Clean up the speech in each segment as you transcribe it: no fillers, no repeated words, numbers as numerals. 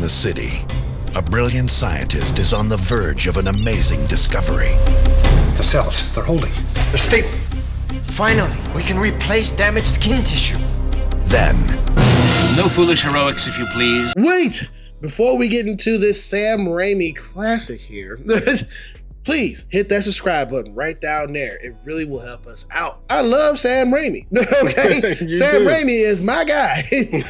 the city, a brilliant scientist is on the verge of an amazing discovery. The cells, they're holding. They're stable. Finally, we can replace damaged skin tissue. Then, no foolish heroics, if you please. Wait! Before we get into this Sam Raimi classic here, please hit that subscribe button right down there. It really will help us out. I love Sam Raimi. Okay? Sam Raimi is my guy.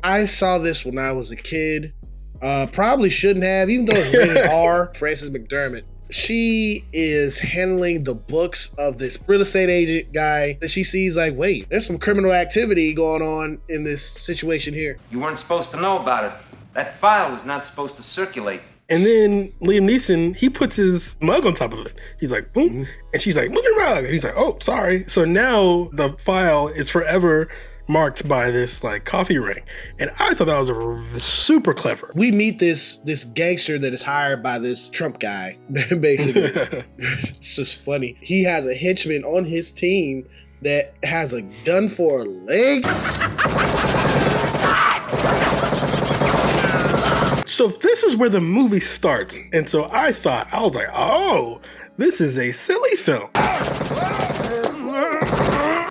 I saw this when I was a kid. Probably shouldn't have, even though it's rated R. Frances McDermott. She is handling the books of this real estate agent guy that she sees like, wait, there's some criminal activity going on in this situation here. You weren't supposed to know about it. That file was not supposed to circulate. And then Liam Neeson, he puts his mug on top of it. He's like, boom. And she's like, move your mug. And he's like, oh, sorry. So now the file is forever marked by this like coffee ring. And I thought that was super clever. We meet this gangster that is hired by this Trump guy, basically. It's just funny. He has a henchman on his team that has a gun for a leg. So this is where the movie starts. And so I was like, oh, this is a silly film.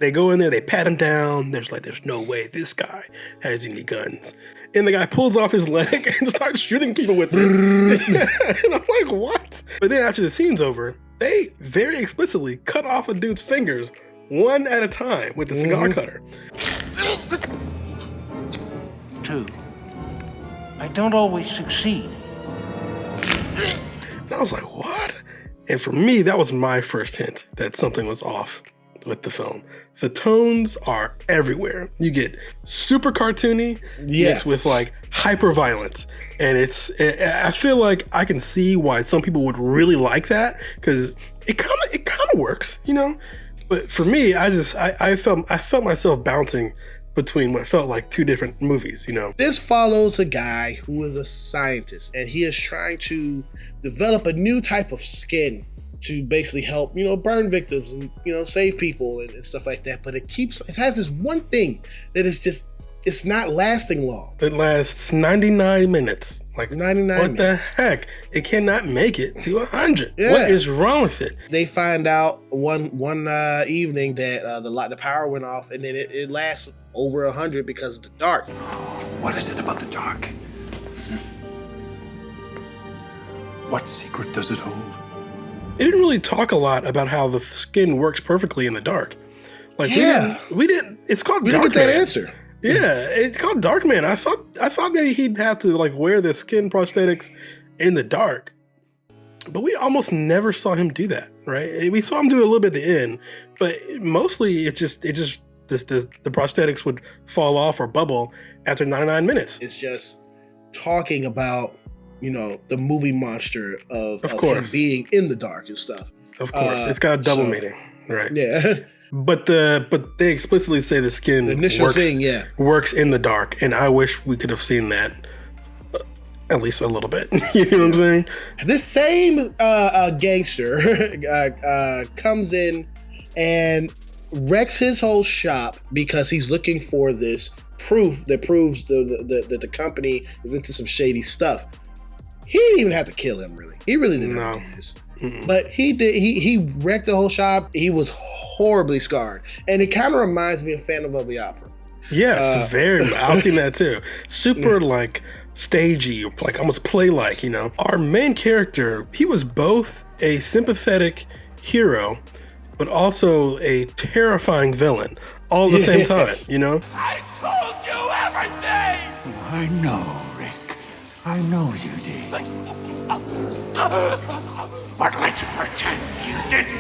They go in there, they pat him down. There's no way this guy has any guns. And the guy pulls off his leg and starts shooting people with it. And I'm like, what? But then after the scene's over, they very explicitly cut off a dude's fingers one at a time with the cigar cutter. 2. I don't always succeed. And I was like, what? And for me, that was my first hint that something was off with the film. The tones are everywhere. You get super cartoony mixed with like hyper violence. And I feel like I can see why some people would really like that, because it kind of works, you know? But for me, I felt myself bouncing between what felt like two different movies, you know? This follows a guy who is a scientist, and he is trying to develop a new type of skin to basically help, burn victims and, save people and stuff like that. But it has this one thing that is just, it's not lasting long. It lasts 99 minutes. Like 99 what minutes. The heck? It cannot make it to 100. Yeah. What is wrong with it? They find out one evening that the power went off, and then it lasts over 100 because of the dark. What is it about the dark? What secret does it hold? It didn't really talk a lot about how the skin works perfectly in the dark. Like we didn't. It's called we Dark didn't get that Man. answer. Yeah, it's called Dark Man. I thought maybe he'd have to like wear the skin prosthetics in the dark, but we almost never saw him do that. Right? We saw him do a little bit at the end, but mostly the prosthetics would fall off or bubble after 99 minutes. It's just talking about the movie monster of him being in the dark and stuff. Of course, it's got a double meaning, right? Yeah. But they explicitly say the skin works in the dark, and I wish we could have seen that at least a little bit. You know what I'm saying? This same gangster comes in and wrecks his whole shop because he's looking for this proof that proves that the company is into some shady stuff. He didn't even have to kill him, really. He really didn't have to do this. But he did. He wrecked the whole shop. He was horribly scarred, and it kind of reminds me of Phantom of the Opera. Yes, very. I've seen that too. Super like stagey, like almost play-like. Our main character, he was both a sympathetic hero, but also a terrifying villain all at the same time. I told you everything. I know, Rick. I know you did. But let's pretend you didn't.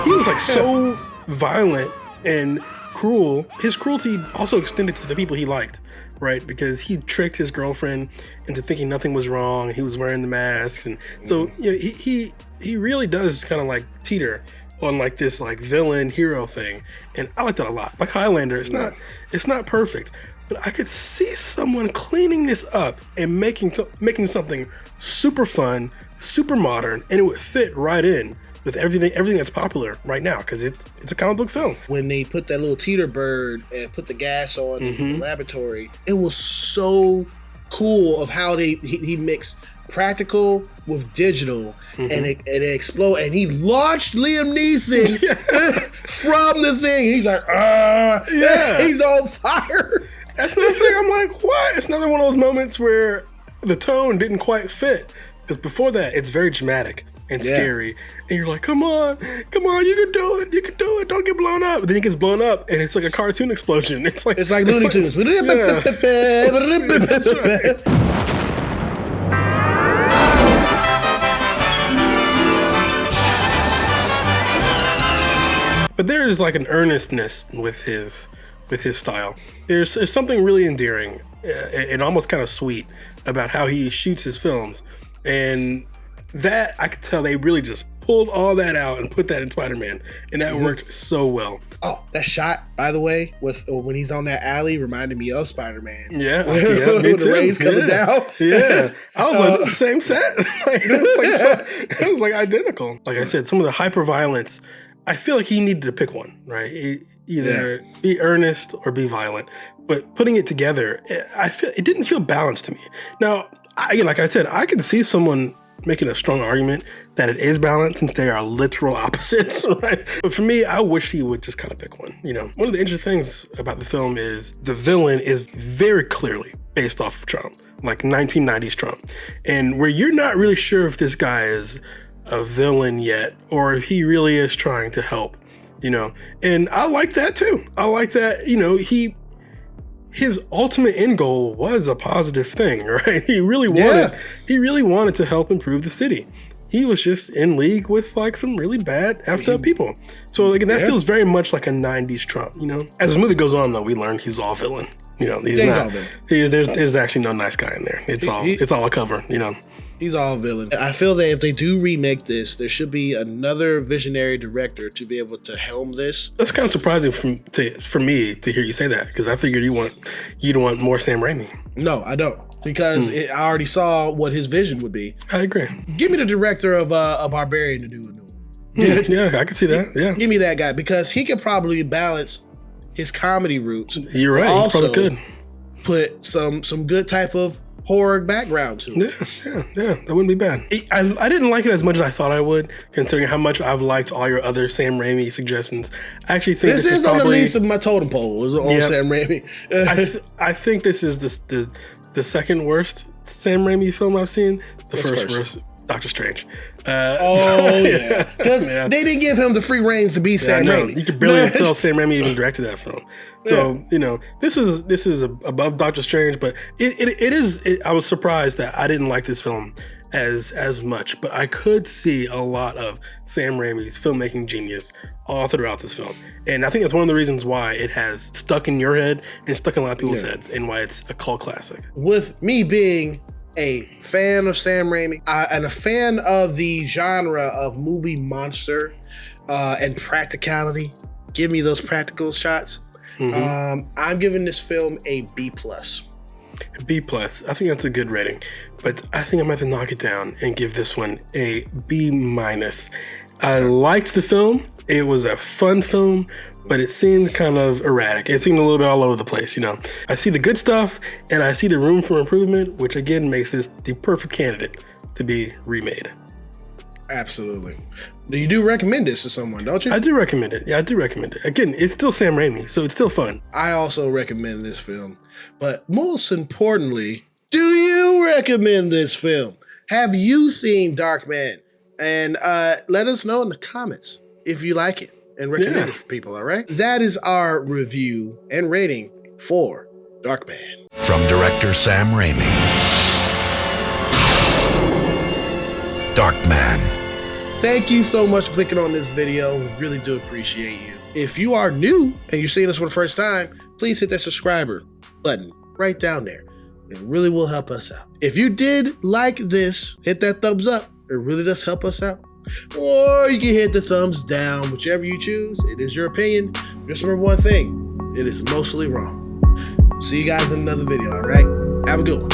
He was like so violent and cruel. His cruelty also extended to the people he liked, right? Because he tricked his girlfriend into thinking nothing was wrong. He was wearing the masks, and so he really does kind of like teeter on like this like villain hero thing, and I like that a lot. Like Highlander, it's not perfect, but I could see someone cleaning this up and making something super fun, super modern, and it would fit right in with everything that's popular right now, because it's a comic book film. When they put that little teeter bird and put the gas on in the laboratory, it was so cool of how he mixed practical with digital, and it exploded, and he launched Liam Neeson from the thing. He's like, he's on fire. That's another thing. I'm like, what? It's another one of those moments where the tone didn't quite fit, because before that, it's very dramatic and scary, and you're like, come on, you can do it, don't get blown up. But then he gets blown up, and it's like a cartoon explosion. It's like Looney Tunes. That's right. But there is like an earnestness with his style. There's something really endearing and almost kind of sweet about how he shoots his films, and that I could tell they really just pulled all that out and put that in Spider-Man, and that worked so well. Oh, that shot, by the way, with when he's on that alley, reminded me of Spider-Man. Yeah, me When too. the rays coming down. Yeah, I was like, it's the same set. It was like identical. Like I said, some of the hyper violence, I feel like he needed to pick one, right? Either be earnest or be violent. But putting it together, I feel it didn't feel balanced to me. Now, again, like I said, I can see someone making a strong argument that it is balanced since they are literal opposites, right? But for me, I wish he would just kind of pick one. You know, one of the interesting things about the film is the villain is very clearly based off of Trump, like 1990s Trump, and where you're not really sure if this guy is a villain yet or if he really is trying to help, you know. And I like that too. I like that, you know, his ultimate end goal was a positive thing, right? He really wanted to help improve the city. He was just in league with like some really bad effed up people. So like that feels very much like a 90s Trump, you know. As the movie goes on though, we learn he's all villain. You know, he's not. There's actually no nice guy in there. It's all a cover, you know. He's all villain. I feel that if they do remake this, there should be another visionary director to be able to helm this. That's kind of surprising for me to hear you say that, because I figured you'd want more Sam Raimi. No, I don't, because I already saw what his vision would be. I agree. Give me the director of a Barbarian to do a new one. Yeah, I can see that. Yeah, give me that guy, because he could probably balance his comedy roots. You're right. Also, he probably could put some good type of horror background to it. Yeah, that wouldn't be bad. I didn't like it as much as I thought I would, considering how much I've liked all your other Sam Raimi suggestions. I actually think this is on the least of my totem pole is on Sam Raimi. I think this is the second worst Sam Raimi film I've seen. The first worst, Doctor Strange. Because they didn't give him the free reins to be Sam Raimi. You could barely tell Sam Raimi even directed that film. So you know, this is above Doctor Strange, but it is. I was surprised that I didn't like this film as much, but I could see a lot of Sam Raimi's filmmaking genius all throughout this film, and I think that's one of the reasons why it has stuck in your head and stuck in a lot of people's heads, and why it's a cult classic. With me being a fan of Sam Raimi and a fan of the genre of movie monster and practicality, give me those practical shots. I'm giving this film a B+. B+. I think that's a good rating, but I think I'm going to knock it down and give this one a B-. I liked the film. It was a fun film, but it seemed kind of erratic. It seemed a little bit all over the place, you know. I see the good stuff and I see the room for improvement, which again makes this the perfect candidate to be remade. Absolutely. You do recommend this to someone, don't you? I do recommend it. Yeah, I do recommend it. Again, it's still Sam Raimi, so it's still fun. I also recommend this film. But most importantly, do you recommend this film? Have you seen Darkman? And let us know in the comments if you like it and recommend it for people, all right? That is our review and rating for Darkman. From director Sam Raimi. Darkman. Thank you so much for clicking on this video. We really do appreciate you. If you are new and you're seeing us for the first time, please hit that subscriber button right down there. It really will help us out. If you did like this, hit that thumbs up. It really does help us out. Or you can hit the thumbs down, whichever you choose. It is your opinion. Just remember one thing, it is mostly wrong. See you guys in another video, all right? Have a good one.